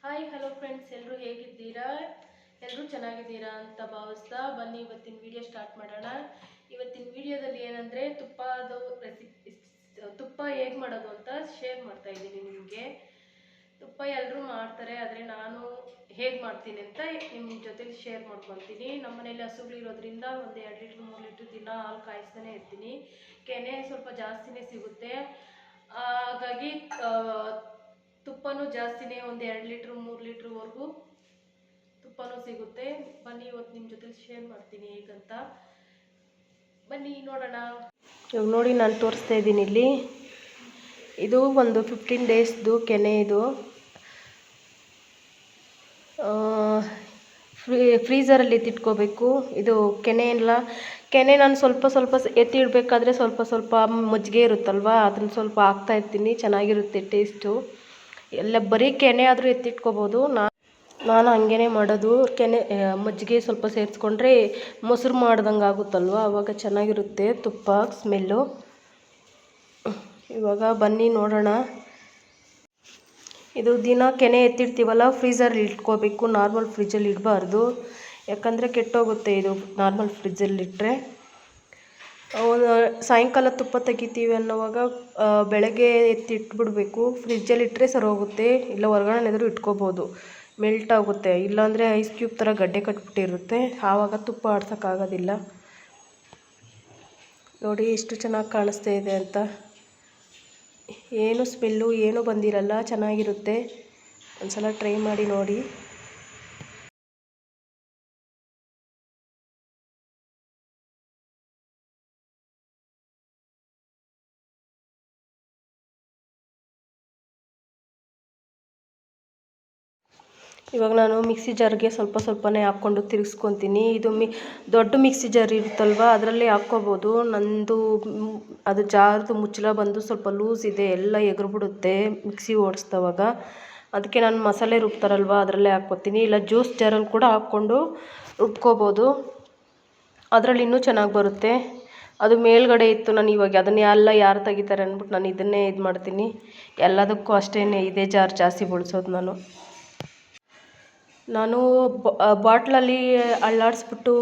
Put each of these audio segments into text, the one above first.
Hi hello friends, ಎಲ್ಲರೂ ಹೇಗಿದ್ದೀರಾ? ಎಲ್ಲರೂ ಚೆನ್ನಾಗಿದ್ದೀರಾ ಅಂತ ಭಾವಿಸ್ತಾ ಬನ್ನಿ ಇವತ್ತಿನ ವಿಡಿಯೋ ಸ್ಟಾರ್ಟ್ ಮಾಡೋಣ. ಇವತ್ತಿನ ವಿಡಿಯೋದಲ್ಲಿ ಏನಂದರೆ ತುಪ್ಪ ಹೇಗೆ ಮಾಡೋದು ಅಂತ ಶೇರ್ ಮಾಡ್ತಾ ಇದ್ದೀನಿ ನಿಮಗೆ. ತುಪ್ಪ ಎಲ್ಲರೂ ಮಾಡ್ತಾರೆ, ಆದರೆ ನಾನು ಹೇಗೆ ಮಾಡ್ತೀನಿ ಅಂತ ನಿಮ್ಮ ಜೊತೆಲಿ ಶೇರ್ ಮಾಡ್ಕೊತೀನಿ. ನಮ್ಮ ಮನೇಲಿ ಹಸುಗಳಿರೋದ್ರಿಂದ ಒಂದು 2 ಲೀಟ್ರ್ 3 ಲೀಟ್ರ್ ದಿನ ಹಾಲು ಕಾಯಿಸ್ತಾನೆ ಇರ್ತೀನಿ. ಕೆನೆ ಸ್ವಲ್ಪ ಜಾಸ್ತಿನೇ ಸಿಗುತ್ತೆ, ಹಾಗಾಗಿ ತುಪ್ಪನೂ ಜಾಸ್ತಿನೇ, ಒಂದು 2 ಲೀಟ್ರ್ 3 ಲೀಟ್ರ್ವರೆಗೂ ತುಪ್ಪನೂ ಸಿಗುತ್ತೆ. ಬನ್ನಿ ಇವತ್ತು ನಿಮ್ಮ ಜೊತೆ ಶೇರ್ ಮಾಡ್ತೀನಿ ಹೇಗಂತ. ಬನ್ನಿ ನೋಡೋಣ. ಇವಾಗ ನೋಡಿ, ನಾನು ತೋರಿಸ್ತಾ ಇದ್ದೀನಿ ಇಲ್ಲಿ. ಇದು ಒಂದು 15 ಡೇಸ್ದು ಕೆನೆ. ಇದು ಫ್ರೀಝರಲ್ಲಿ ಎತ್ತಿಟ್ಕೋಬೇಕು. ಇದು ಕೆನೆ ನಾನು ಸ್ವಲ್ಪ ಎತ್ತಿಡಬೇಕಾದ್ರೆ ಸ್ವಲ್ಪ ಮಜ್ಜಿಗೆ ಇರುತ್ತಲ್ವ, ಅದನ್ನು ಸ್ವಲ್ಪ ಹಾಕ್ತಾ ಇರ್ತೀನಿ. ಚೆನ್ನಾಗಿರುತ್ತೆ ಟೇಸ್ಟು. ಎಲ್ಲ ಬರೀ ಕೆನೆ ಆದರೂ ಎತ್ತಿಟ್ಕೋಬೋದು. ನಾನು ಹಂಗೇ ಮಾಡೋದು. ಮಜ್ಜಿಗೆ ಸ್ವಲ್ಪ ಸೇರಿಸ್ಕೊಂಡ್ರೆ ಮೊಸರು ಮಾಡ್ದಂಗೆ ಆಗುತ್ತಲ್ವ, ಆವಾಗ ಚೆನ್ನಾಗಿರುತ್ತೆ ತುಪ್ಪ ಸ್ಮೆಲ್ಲು. ಇವಾಗ ಬನ್ನಿ ನೋಡೋಣ. ಇದು ದಿನ ಕೆನೆ ಎತ್ತಿಡ್ತೀವಲ್ಲ, ಫ್ರೀಝರಲ್ಲಿ ಇಟ್ಕೋಬೇಕು. ನಾರ್ಮಲ್ ಫ್ರಿಜ್ಜಲ್ಲಿ ಇಡಬಾರ್ದು, ಯಾಕಂದರೆ ಕೆಟ್ಟೋಗುತ್ತೆ ಇದು ನಾರ್ಮಲ್ ಫ್ರಿಜ್ಜಲ್ಲಿಟ್ಟರೆ. ಸಾಯಂಕಾಲ ತುಪ್ಪ ತೆಗಿತೀವಿ ಅನ್ನೋವಾಗ ಬೆಳಗ್ಗೆ ಎತ್ತಿಟ್ಬಿಡ್ಬೇಕು. ಫ್ರಿಜ್ಜಲ್ಲಿಟ್ಟರೆ ಸರಿ ಹೋಗುತ್ತೆ, ಇಲ್ಲ ಹೊರಗಡೆನಾದರೂ ಇಟ್ಕೋಬೋದು, ಮೆಲ್ಟ್ ಆಗುತ್ತೆ. ಇಲ್ಲಾಂದರೆ ಐಸ್ ಕ್ಯೂಬ್ ಥರ ಗಡ್ಡೆ ಕಟ್ಬಿಟ್ಟಿರುತ್ತೆ, ಆವಾಗ ತುಪ್ಪ ಆಡ್ಸೋಕ್ಕಾಗೋದಿಲ್ಲ. ನೋಡಿ ಎಷ್ಟು ಚೆನ್ನಾಗಿ ಕಾಣಿಸ್ತಾ ಇದೆ ಅಂತ. ಏನು ಸ್ಮೆಲ್ಲು ಏನೂ ಬಂದಿರಲ್ಲ, ಚೆನ್ನಾಗಿರುತ್ತೆ. ಒಂದ್ಸಲ ಟ್ರೈ ಮಾಡಿ ನೋಡಿ. ಇವಾಗ ನಾನು ಮಿಕ್ಸಿ ಜಾರ್ಗೆ ಸ್ವಲ್ಪನೇ ಹಾಕ್ಕೊಂಡು ತಿರುಗಿಸ್ಕೊತೀನಿ. ಇದು ದೊಡ್ಡ ಮಿಕ್ಸಿ ಜಾರ್ ಇರುತ್ತಲ್ವ, ಅದರಲ್ಲೇ ಹಾಕ್ಕೋಬೋದು. ನಂದು ಅದು ಜಾರ್ದು ಮುಚ್ಚಳ ಬಂದು ಸ್ವಲ್ಪ ಲೂಸ್ ಇದೆ, ಎಲ್ಲ ಎಗರ್ಬಿಡುತ್ತೆ ಮಿಕ್ಸಿ ಓಡಿಸ್ದವಾಗ. ಅದಕ್ಕೆ ನಾನು ಮಸಾಲೆ ರುಬ್ತಾರಲ್ವ ಅದರಲ್ಲೇ ಹಾಕ್ಕೋತೀನಿ. ಇಲ್ಲ ಜ್ಯೂಸ್ ಜಾರಲ್ಲಿ ಕೂಡ ಹಾಕ್ಕೊಂಡು ರುಬ್ಕೋಬೋದು, ಅದರಲ್ಲಿ ಇನ್ನೂ ಚೆನ್ನಾಗಿ ಬರುತ್ತೆ. ಅದು ಮೇಲ್ಗಡೆ ಇತ್ತು, ನಾನು ಇವಾಗ ಅದನ್ನೆಲ್ಲ ಯಾರು ತೆಗಿತಾರೆ ಅಂದ್ಬಿಟ್ಟು ನಾನು ಇದನ್ನೇ ಇದು ಮಾಡ್ತೀನಿ. ಎಲ್ಲದಕ್ಕೂ ಅಷ್ಟೇ ಇದೇ ಜಾರ್ ಜಾಸ್ತಿ ಬಳಸೋದು ನಾನು ಬಾಟ್ಲಲ್ಲಿ ಅಳ್ಳಾಡಿಸ್ಬಿಟ್ಟು,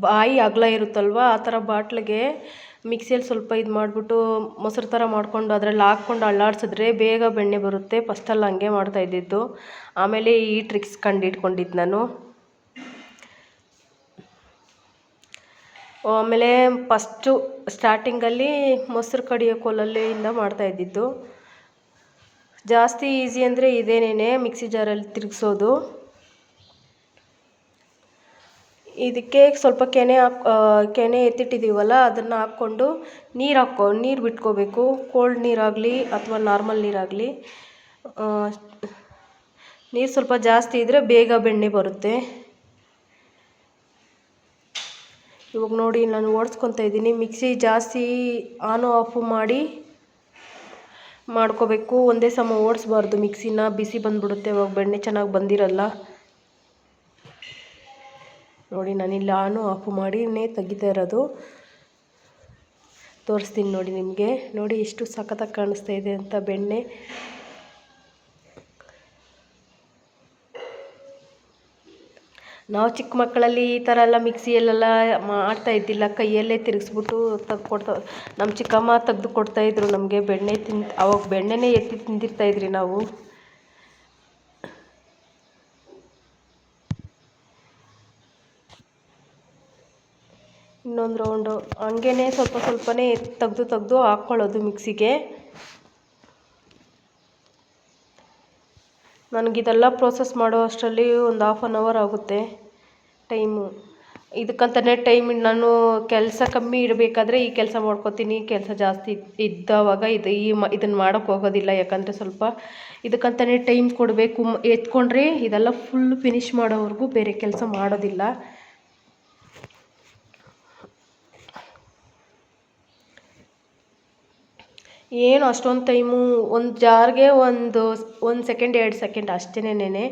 ಬಾಯಿ ಅಗಲ ಇರುತ್ತಲ್ವ ಆ ಥರ ಬಾಟ್ಲಿಗೆ ಮಿಕ್ಸಿಯಲ್ಲಿ ಸ್ವಲ್ಪ ಇದು ಮಾಡಿಬಿಟ್ಟು ಮೊಸರು ಥರ ಮಾಡಿಕೊಂಡು ಅದರಲ್ಲಿ ಹಾಕ್ಕೊಂಡು ಅಳ್ಳಾಡಿಸಿದ್ರೆ ಬೇಗ ಬೆಣ್ಣೆ ಬರುತ್ತೆ. ಫಸ್ಟಲ್ಲಿ ಹಂಗೆ ಮಾಡ್ತಾಯಿದ್ದಿದ್ದು, ಆಮೇಲೆ ಈ ಟ್ರಿಕ್ಸ್ ಕಂಡಿಡ್ಕೊಂಡಿದ್ದು ನಾನು. ಆಮೇಲೆ ಸ್ಟಾರ್ಟಿಂಗಲ್ಲಿ ಮೊಸರು ಕಡಿಯೋ ಕೋಲಲ್ಲಿಂದ ಮಾಡ್ತಾಯಿದ್ದಿದ್ದು. ಜಾಸ್ತಿ ಈಸಿ ಅಂದರೆ ಇದೇನೇ, ಮಿಕ್ಸಿ ಜಾರಲ್ಲಿ ತಿರುಗಿಸೋದು. ಇದಕ್ಕೆ ಸ್ವಲ್ಪ ಕೆನೆ ಎತ್ತಿಟ್ಟಿದ್ದೀವಲ್ಲ ಅದನ್ನು ಹಾಕ್ಕೊಂಡು ನೀರು ಬಿಟ್ಕೋಬೇಕು. ಕೋಲ್ಡ್ ನೀರಾಗಲಿ ಅಥವಾ ನಾರ್ಮಲ್ ನೀರಾಗಲಿ, ನೀರು ಸ್ವಲ್ಪ ಜಾಸ್ತಿ ಇದ್ದರೆ ಬೇಗ ಬೆಣ್ಣೆ ಬರುತ್ತೆ. ಇವಾಗ ನೋಡಿ, ನಾನು ಓಡಿಸ್ಕೊತಾ ಇದ್ದೀನಿ. ಮಿಕ್ಸಿ ಜಾಸ್ತಿ ಆನು ಆಫು ಮಾಡಿ ಮಾಡ್ಕೋಬೇಕು, ಒಂದೇ ಸಮ ಓಡಿಸ್ಬಾರ್ದು ಮಿಕ್ಸಿನ, ಬಿಸಿ ಬಂದುಬಿಡುತ್ತೆ, ಅವಾಗ ಬೆಣ್ಣೆ ಚೆನ್ನಾಗಿ ಬಂದಿರಲ್ಲ. ನೋಡಿ, ನಾನಿಲ್ಲಿ ಆನು ಆಫು ಮಾಡಿನೇ ತೆಗಿತಾ ಇರೋದು. ತೋರಿಸ್ತೀನಿ ನೋಡಿ ನಿಮಗೆ. ನೋಡಿ ಎಷ್ಟು ಸಖತ್ತಾಗಿ ಕಾಣಿಸ್ತಾ ಇದೆ ಅಂತ ಬೆಣ್ಣೆ. ನಾವು ಚಿಕ್ಕ ಮಕ್ಕಳಲ್ಲಿ ಈ ಥರ ಎಲ್ಲ ಮಿಕ್ಸಿಯಲ್ಲೆಲ್ಲ ಮಾಡ್ತಾ ಇದ್ದಿಲ್ಲ, ಕೈಯಲ್ಲೇ ತಿರುಗಿಸ್ಬಿಟ್ಟು ನಮ್ಮ ಚಿಕ್ಕಮ್ಮ ತೆಗೆದು ಕೊಡ್ತಾಯಿದ್ರು ನಮಗೆ ಬೆಣ್ಣೆ. ಅವಾಗ ಬೆಣ್ಣೆನೇ ಎತ್ತಿ ತಿಂದಿರ್ತಾಯಿದ್ರಿ ನಾವು. ಇನ್ನೊಂದು ರೌಂಡು ಹಂಗೇ ಸ್ವಲ್ಪನೇ ತೆಗೆದು ಹಾಕ್ಕೊಳ್ಳೋದು ಮಿಕ್ಸಿಗೆ. ನನಗಿದೆಲ್ಲ ಪ್ರೋಸೆಸ್ ಮಾಡೋ ಅಷ್ಟರಲ್ಲಿ ಒಂದು 1/2 hour ಆಗುತ್ತೆ ಟೈಮು. ಇದಕ್ಕಂತಲೇ ಟೈಮ್, ನಾನು ಕೆಲಸ ಕಮ್ಮಿ ಇರಬೇಕಾದ್ರೆ ಈ ಕೆಲಸ ಮಾಡ್ಕೋತೀನಿ. ಕೆಲಸ ಜಾಸ್ತಿ ಇದ್ದವಾಗ ಇದನ್ನು ಮಾಡೋಕ್ಕೆ ಹೋಗೋದಿಲ್ಲ, ಯಾಕಂದರೆ ಸ್ವಲ್ಪ ಇದಕ್ಕಂತಲೇ ಟೈಮ್ ಕೊಡಬೇಕು. ಎತ್ಕೊಂಡ್ರೆ ಇದೆಲ್ಲ ಫುಲ್ ಫಿನಿಷ್ ಮಾಡೋವರೆಗೂ ಬೇರೆ ಕೆಲಸ ಮಾಡೋದಿಲ್ಲ. ಏನು ಅಷ್ಟೊಂದು ಟೈಮು, ಒಂದು ಜಾರ್ಗೆ ಒಂದು 1 ಸೆಕೆಂಡ್ 2 ಸೆಕೆಂಡ್ ಅಷ್ಟೇನೇ,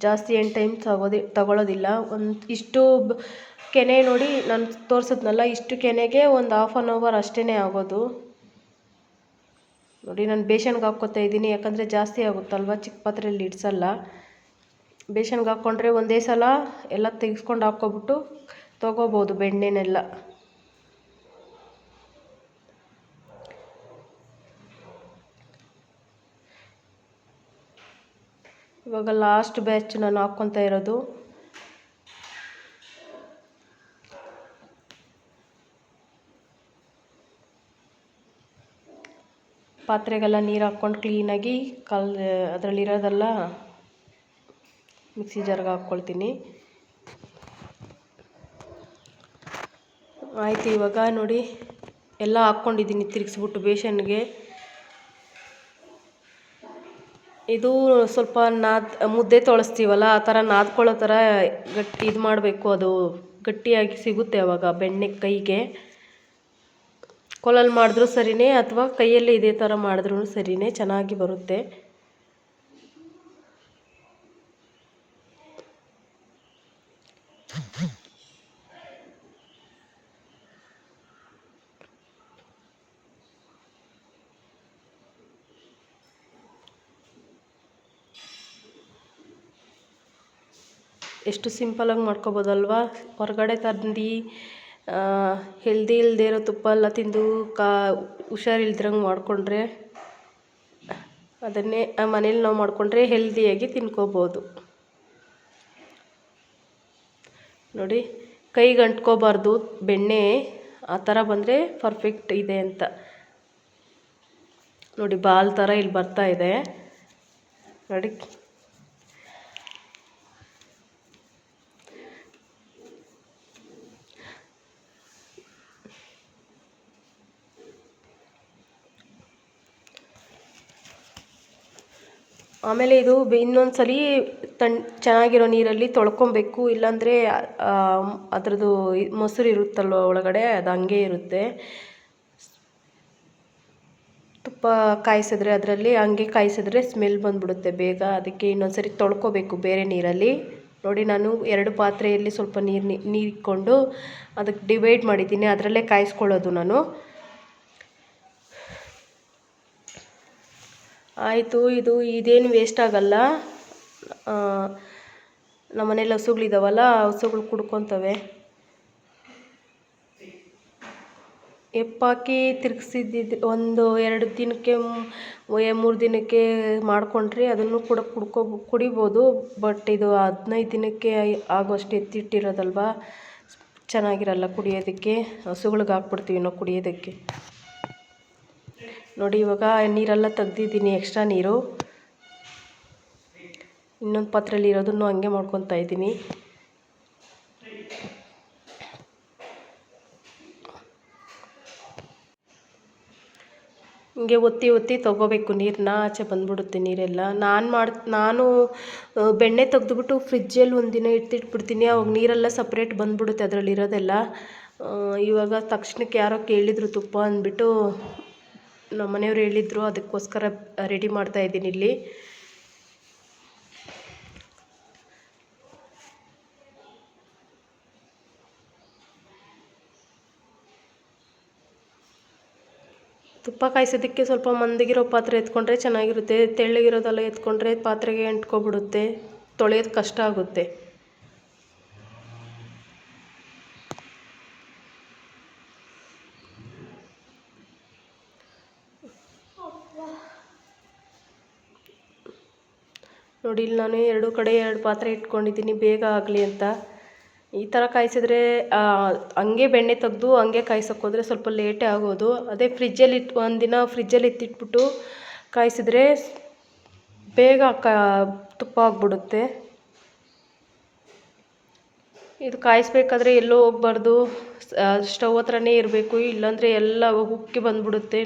ಜಾಸ್ತಿ ಏನು ಟೈಮ್ ತಗೊಳ್ಳೋದಿಲ್ಲ. ಇಷ್ಟು ಕೆನೆ ನೋಡಿ, ನಾನು ತೋರಿಸಿದ್ನಲ್ಲ, ಇಷ್ಟು ಕೆನೆಗೆ ಒಂದು 1/2 hour ಅಷ್ಟೇ ಆಗೋದು. ನೋಡಿ, ನಾನು ಬೇಸನ್ಗೆ ಹಾಕ್ಕೋತಾ ಇದ್ದೀನಿ, ಯಾಕಂದರೆ ಜಾಸ್ತಿ ಆಗುತ್ತಲ್ವ, ಚಿಕ್ಕ ಪಾತ್ರೆಯಲ್ಲಿ ಇಡಿಸಲ್ಲ. ಬೇಸನ್ಗೆ ಹಾಕ್ಕೊಂಡ್ರೆ ಒಂದೇ ಸಲ ಎಲ್ಲ ತೆಗೆಸ್ಕೊಂಡು ಹಾಕ್ಕೊಬಿಟ್ಟು ತೊಗೋಬೋದು ಬೆಣ್ಣೆನೆಲ್ಲ. ಇವಾಗ ಲಾಸ್ಟ್ ಬ್ಯಾಚ್ ನಾನು ಹಾಕ್ಕೊತಾ ಇರೋದು. ಪಾತ್ರೆಗೆಲ್ಲ ನೀರು ಹಾಕ್ಕೊಂಡು ಕ್ಲೀನಾಗಿ ಅದರಲ್ಲಿರೋದೆಲ್ಲ ಮಿಕ್ಸಿ ಜಾರ್ಗೆ ಹಾಕ್ಕೊಳ್ತೀನಿ. ಆಯಿತು, ಇವಾಗ ನೋಡಿ ಎಲ್ಲ ಹಾಕ್ಕೊಂಡಿದ್ದೀನಿ ತಿರುಗಿಸ್ಬಿಟ್ಟು ಬೇಸನ್ಗೆ. ಇದು ಸ್ವಲ್ಪ ಮುದ್ದೆ ತೊಳಸ್ತೀವಲ್ಲ ಆ ಥರ ನಾದ್ಕೊಳ್ಳೋ ಥರ ಗಟ್ಟಿ ಇದು ಮಾಡಬೇಕು. ಅದು ಗಟ್ಟಿಯಾಗಿ ಸಿಗುತ್ತೆ ಅವಾಗ ಬೆಣ್ಣೆ ಕೈಗೆ. ಕೋಲಲ್ಲಿ ಮಾಡಿದ್ರೂ ಸರಿಯೇ ಅಥವಾ ಕೈಯಲ್ಲಿ ಇದೇ ಥರ ಮಾಡಿದ್ರೂ ಸರಿಯೇ, ಚೆನ್ನಾಗಿ ಬರುತ್ತೆ. ಎಷ್ಟು ಸಿಂಪಲಾಗಿ ಮಾಡ್ಕೊಬೋದಲ್ವ. ಹೊರಗಡೆ ತಂದು ಹೆಲ್ದಿ ಇಲ್ಲದೆ ಇರೋ ತುಪ್ಪ ಎಲ್ಲ ತಿಂದು ಹುಷಾರಿಲ್ದಿರಂಗೆ ಮಾಡಿಕೊಂಡ್ರೆ ಅದನ್ನೇ ಮನೇಲಿ ನಾವು ಮಾಡಿಕೊಂಡ್ರೆ ಹೆಲ್ದಿಯಾಗಿ ತಿನ್ಕೋಬೋದು. ನೋಡಿ, ಕೈಗೆ ಅಂಟ್ಕೋಬಾರ್ದು ಬೆಣ್ಣೆ, ಆ ಥರ ಬಂದರೆ ಪರ್ಫೆಕ್ಟ್ ಇದೆ ಅಂತ. ನೋಡಿ ಬಾಲ್ ಥರ ಇಲ್ಲಿ ಬರ್ತಾ ಇದೆ ನೋಡಿ. ಆಮೇಲೆ ಇದು ಇನ್ನೊಂದ್ಸಲಿ ಚೆನ್ನಾಗಿರೋ ನೀರಲ್ಲಿ ತೊಳ್ಕೊಬೇಕು, ಇಲ್ಲಾಂದರೆ ಅದರದ್ದು ಮೊಸರು ಇರುತ್ತಲ್ವ ಒಳಗಡೆ, ಅದು ಹಂಗೆ ಇರುತ್ತೆ. ತುಪ್ಪ ಕಾಯಿಸಿದ್ರೆ ಅದರಲ್ಲಿ ಹಂಗೆ ಕಾಯಿಸಿದ್ರೆ ಸ್ಮೆಲ್ ಬಂದುಬಿಡುತ್ತೆ ಬೇಗ. ಅದಕ್ಕೆ ಇನ್ನೊಂದ್ಸರಿ ತೊಳ್ಕೊಬೇಕು ಬೇರೆ ನೀರಲ್ಲಿ. ನೋಡಿ, ನಾನು 2 ಪಾತ್ರೆಯಲ್ಲಿ ಸ್ವಲ್ಪ ನೀರು ಇಟ್ಕೊಂಡು ಅದಕ್ಕೆ ಡಿವೈಡ್ ಮಾಡಿದ್ದೀನಿ, ಅದರಲ್ಲೇ ಕಾಯಿಸ್ಕೊಳ್ಳೋದು ನಾನು. ಆಯಿತು, ಇದೇನು ವೇಸ್ಟ್ ಆಗಲ್ಲ. ನಮ್ಮನೇಲಿ ಹಸುಗಳಿದಾವಲ್ಲ, ಹಸುಗಳು ಕುಡ್ಕೊತವೆ. ಎಪ್ಪಾಕಿ ತಿರುಗಿಸಿದ್ದು 1-2 ದಿನಕ್ಕೆ 3 ದಿನಕ್ಕೆ ಮಾಡಿಕೊಂಡ್ರೆ ಅದನ್ನು ಕೂಡ ಕುಡಿಬೋದು. ಬಟ್ ಇದು 15 ದಿನಕ್ಕೆ ಆಗೋಷ್ಟು ಎತ್ತಿಟ್ಟಿರೋದಲ್ವ, ಚೆನ್ನಾಗಿರಲ್ಲ ಕುಡಿಯೋದಕ್ಕೆ. ಹಸುಗಳಿಗೆ ಹಾಕ್ಬಿಡ್ತೀವಿ ನಾವು ಕುಡಿಯೋದಕ್ಕೆ. ನೋಡಿ, ಇವಾಗ ನೀರೆಲ್ಲ ತೆಗ್ದಿದ್ದೀನಿ, ಎಕ್ಸ್ಟ್ರಾ ನೀರು. ಇನ್ನೊಂದು ಪಾತ್ರೆಯಲ್ಲಿ ಇರೋದನ್ನು ಹಂಗೆ ಮಾಡ್ಕೊತಾ ಇದ್ದೀನಿ. ಹಿಂಗೆ ಒತ್ತಿ ತೊಗೋಬೇಕು ನೀರನ್ನ, ಆಚೆ ಬಂದ್ಬಿಡುತ್ತೆ ನೀರೆಲ್ಲ. ನಾನು ಬೆಣ್ಣೆ ತೆಗೆದುಬಿಟ್ಟು ಫ್ರಿಜ್ಜಲ್ಲಿ 1 ದಿನ ಎತ್ತಿಟ್ಬಿಡ್ತೀನಿ, ಅವಾಗ ನೀರೆಲ್ಲ ಸಪ್ರೇಟ್ ಬಂದ್ಬಿಡುತ್ತೆ ಅದರಲ್ಲಿರೋದೆಲ್ಲ. ಇವಾಗ ತಕ್ಷಣಕ್ಕೆ ಯಾರೋ ಕೇಳಿದರು ತುಪ್ಪ ಅಂದ್ಬಿಟ್ಟು, ನಮ್ಮ ಮನೆಯವ್ರು ಹೇಳಿದ್ರು, ಅದಕ್ಕೋಸ್ಕರ ರೆಡಿ ಮಾಡ್ತಾಯಿದ್ದೀನಿ ಇಲ್ಲಿ. ತುಪ್ಪ ಕಾಯಿಸೋದಕ್ಕೆ ಸ್ವಲ್ಪ ಮಂದಗಿರೋ ಪಾತ್ರೆ ಎತ್ಕೊಂಡ್ರೆ ಚೆನ್ನಾಗಿರುತ್ತೆ. ತೆಳ್ಳಗಿರೋದೆಲ್ಲ ಎತ್ಕೊಂಡ್ರೆ ಪಾತ್ರೆಗೆ ಅಂಟ್ಕೊಬಿಡುತ್ತೆ, ತೊಳೆಯೋದು ಕಷ್ಟ ಆಗುತ್ತೆ. ನೋಡಿ, ಇಲ್ಲಿ ನಾನು 2 ಕಡೆ 2 ಪಾತ್ರೆ ಇಟ್ಕೊಂಡಿದ್ದೀನಿ ಬೇಗ ಆಗಲಿ ಅಂತ. ಈ ಥರ ಕಾಯಿಸಿದ್ರೆ ಹಂಗೆ ಬೆಣ್ಣೆ ತೆಗೆದು ಹಂಗೆ ಕಾಯಿಸೋಕ್ಕೋದ್ರೆ ಸ್ವಲ್ಪ ಲೇಟೇ ಆಗೋದು. ಅದೇ ಫ್ರಿಜ್ಜಲ್ಲಿ 1 ದಿನ ಫ್ರಿಜ್ಜಲ್ಲಿ ಎತ್ತಿಟ್ಬಿಟ್ಟು ಕಾಯಿಸಿದ್ರೆ ಬೇಗ ತುಪ್ಪ ಆಗಿಬಿಡುತ್ತೆ. ಇದು ಕಾಯಿಸ್ಬೇಕಾದ್ರೆ ಎಲ್ಲೋ ಹೋಗ್ಬಾರ್ದು, ಸ್ಟವ್ ಹತ್ರನೇ ಇರಬೇಕು, ಇಲ್ಲಾಂದರೆ ಎಲ್ಲ ಉಕ್ಕಿ ಬಂದುಬಿಡುತ್ತೆ.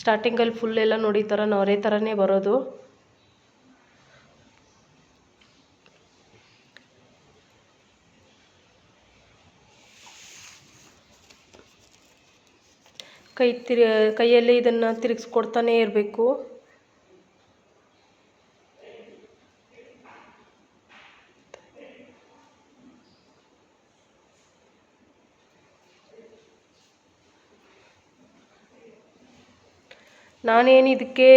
ಸ್ಟಾರ್ಟಿಂಗಲ್ಲಿ ಫುಲ್ ಎಲ್ಲ ನೋಡಿ ಈ ಥರ ನೊರೆ ಥರನೇ ಬರೋದು. ಕೈಯಲ್ಲಿ ಇದನ್ನು ತಿರುಗಿಸ್ಕೊಡ್ತಾನೇ ಇರಬೇಕು. ನಾನೇನು ಇದಕ್ಕೆ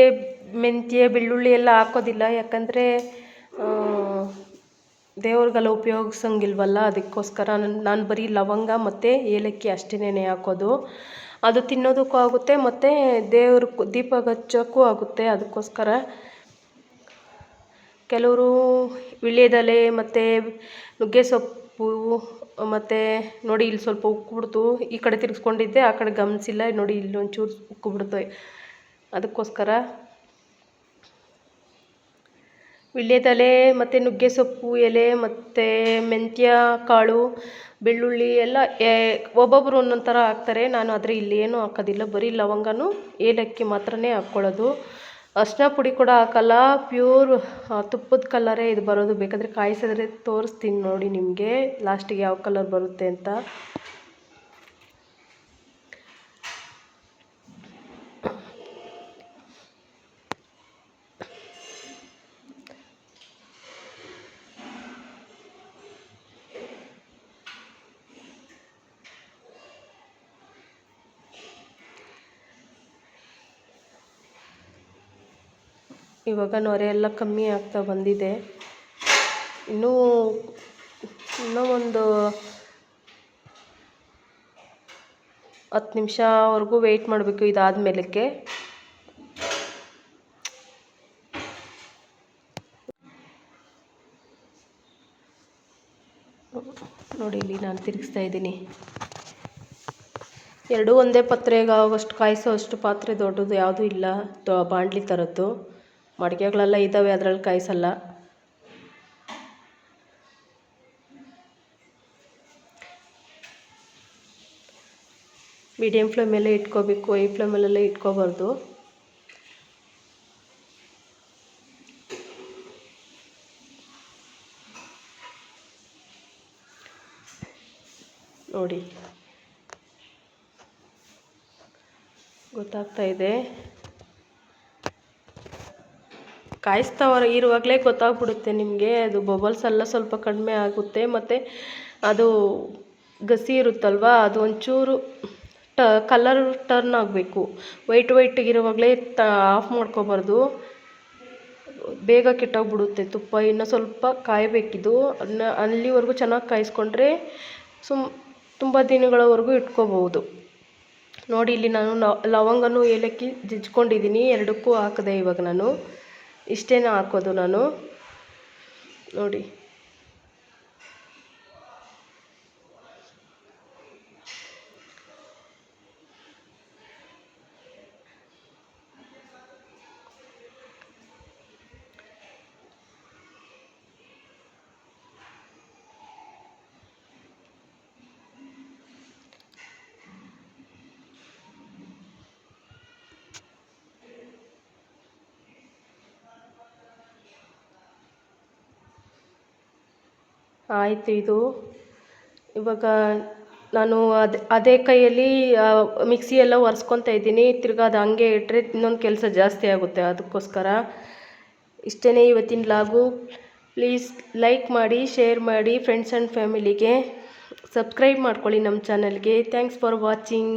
ಮೆಂತ್ಯ ಬೆಳ್ಳುಳ್ಳಿ ಎಲ್ಲ ಹಾಕೋದಿಲ್ಲ, ಯಾಕಂದರೆ ದೇವ್ರಿಗೆಲ್ಲ ಉಪಯೋಗಿಸಂಗಿಲ್ವಲ್ಲ, ಅದಕ್ಕೋಸ್ಕರ ನಾನು ಬರೀ ಲವಂಗ ಮತ್ತು ಏಲಕ್ಕಿ ಅಷ್ಟೇನೆ ಹಾಕೋದು. ಅದು ತಿನ್ನೋದಕ್ಕೂ ಆಗುತ್ತೆ ಮತ್ತು ದೇವ್ರ ದೀಪ ಹಚ್ಚೋಕ್ಕೂ ಆಗುತ್ತೆ. ಅದಕ್ಕೋಸ್ಕರ ಕೆಲವರು ವೀಳ್ಯದೆಲೆ ಮತ್ತು ನುಗ್ಗೆ ಸೊಪ್ಪು ಮತ್ತು ನೋಡಿ ಇಲ್ಲಿ ಸ್ವಲ್ಪ ಉಕ್ಕಿಬಿಡ್ತು, ಈ ಕಡೆ ತಿರ್ಗಿಸ್ಕೊಂಡಿದ್ದೆ, ಆ ಕಡೆ ಗಮನಿಸಿಲ್ಲ, ನೋಡಿ ಇಲ್ಲಿ ಒಂಚೂರು ಉಕ್ಕಿಬಿಡ್ತು. ಅದಕ್ಕೋಸ್ಕರ ವೀಳ್ಯದೆಲೆ ಮತ್ತು ನುಗ್ಗೆ ಸೊಪ್ಪು ಎಲೆ ಮತ್ತು ಮೆಂತ್ಯ ಕಾಳು, ಬೆಳ್ಳುಳ್ಳಿ ಎಲ್ಲ ಒಬ್ಬೊಬ್ಬರು ಒಂದೊಂದು ಥರ ಹಾಕ್ತಾರೆ. ನಾನು ಆದರೆ ಇಲ್ಲಿ ಏನೂ ಹಾಕೋದಿಲ್ಲ, ಬರೀ ಲವಂಗನೂ ಏಲಕ್ಕಿ ಮಾತ್ರನೇ ಹಾಕ್ಕೊಳ್ಳೋದು. ಅರಿಶಿನ ಪುಡಿ ಕೂಡ ಹಾಕಲ್ಲ, ಪ್ಯೂರ್ ತುಪ್ಪದ ಕಲರೇ ಇದು ಬರೋದು. ಬೇಕಾದರೆ ಕಾಯಿಸಿದ್ರೆ ತೋರಿಸ್ತೀನಿ ನೋಡಿ ನಿಮಗೆ ಲಾಸ್ಟಿಗೆ ಯಾವ ಕಲರ್ ಬರುತ್ತೆ ಅಂತ. ಇವಾಗ ನೊರೆ ಎಲ್ಲ ಕಮ್ಮಿ ಆಗ್ತಾ ಬಂದಿದೆ. ಇನ್ನೂ ಒಂದು 10 ನಿಮಿಷವರೆಗೂ ವೆಯ್ಟ್ ಮಾಡಬೇಕು ಇದಾದಮೇಲಕ್ಕೆ. ನೋಡಿ ಇಲ್ಲಿ ನಾನು ತಿರುಗಿಸ್ತಾ ಇದ್ದೀನಿ. ಎರಡೂ ಒಂದೇ ಪಾತ್ರೆಗೆ ಆಗೋಷ್ಟು ಕಾಯಿಸೋ ಅಷ್ಟು ಪಾತ್ರೆ ದೊಡ್ಡದು ಯಾವುದೂ ಇಲ್ಲ, ಬಾಣಲಿ ಥರದ್ದು. ಮಡಿಕೆಗಳೆಲ್ಲ ಇದ್ದಾವೆ, ಅದರಲ್ಲಿ ಕಾಯಿಸಲ್ಲ. ಮೀಡಿಯಮ್ ಫ್ಲೇಮಲ್ಲೇ ಇಟ್ಕೋಬೇಕು, ಹೈ ಫ್ಲೇಮಲ್ಲೆಲ್ಲ ಇಟ್ಕೋಬಾರ್ದು. ನೋಡಿ ಗೊತ್ತಾಗ್ತಾ ಇದೆ, ಕಾಯಿಸ್ತಾ ಇರುವಾಗಲೇ ಗೊತ್ತಾಗ್ಬಿಡುತ್ತೆ ನಿಮಗೆ. ಅದು ಬಬಲ್ಸ್ ಎಲ್ಲ ಸ್ವಲ್ಪ ಕಡಿಮೆ ಆಗುತ್ತೆ, ಮತ್ತು ಅದು ಗಸಿ ಇರುತ್ತಲ್ವ, ಅದು ಒಂಚೂರು ಕಲರ್ ಟರ್ನ್ ಆಗಬೇಕು. ವೈಟಿಗಿರುವಾಗಲೇ ಆಫ್ ಮಾಡ್ಕೋಬಾರ್ದು, ಬೇಗ ಕೆಟ್ಟೋಗ್ಬಿಡುತ್ತೆ ತುಪ್ಪ. ಇನ್ನು ಸ್ವಲ್ಪ ಕಾಯಬೇಕಿದು, ಅಲ್ಲಿವರೆಗೂ ಚೆನ್ನಾಗಿ ಕಾಯಿಸ್ಕೊಂಡ್ರೆ ತುಂಬ ದಿನಗಳವರೆಗೂ ಇಟ್ಕೋಬೋದು. ನೋಡಿ ಇಲ್ಲಿ ನಾನು ಲವಂಗನೂ ಏಲಕ್ಕಿ ಜಜ್ಕೊಂಡಿದ್ದೀನಿ, ಎರಡಕ್ಕೂ ಹಾಕಿದೆ. ಇವಾಗ ನಾನು ಇಷ್ಟೇನ ಹಾಕೋದು ನಾನು. ನೋಡಿ ಆಯಿತು ಇದು. ಇವಾಗ ನಾನು ಅದೇ ಕೈಯಲ್ಲಿ ಮಿಕ್ಸಿ ಎಲ್ಲ ಒರೆಸ್ಕೊತಾ ಇದ್ದೀನಿ. ತಿರ್ಗಾ ಅದು ಹಂಗೆ ಇಟ್ಟರೆ ಇನ್ನೊಂದು ಕೆಲಸ ಜಾಸ್ತಿ ಆಗುತ್ತೆ. ಅದಕ್ಕೋಸ್ಕರ ಇಷ್ಟೇ ಇವತ್ತಿನ ಲಾಗು. ಪ್ಲೀಸ್ ಲೈಕ್ ಮಾಡಿ, ಶೇರ್ ಮಾಡಿ, ಫ್ರೆಂಡ್ಸ್ ಆ್ಯಂಡ್ ಫ್ಯಾಮಿಲಿಗೆ ಸಬ್ಸ್ಕ್ರೈಬ್ ಮಾಡ್ಕೊಳ್ಳಿ ನಮ್ಮ ಚಾನಲ್ಗೆ. Thanks for watching.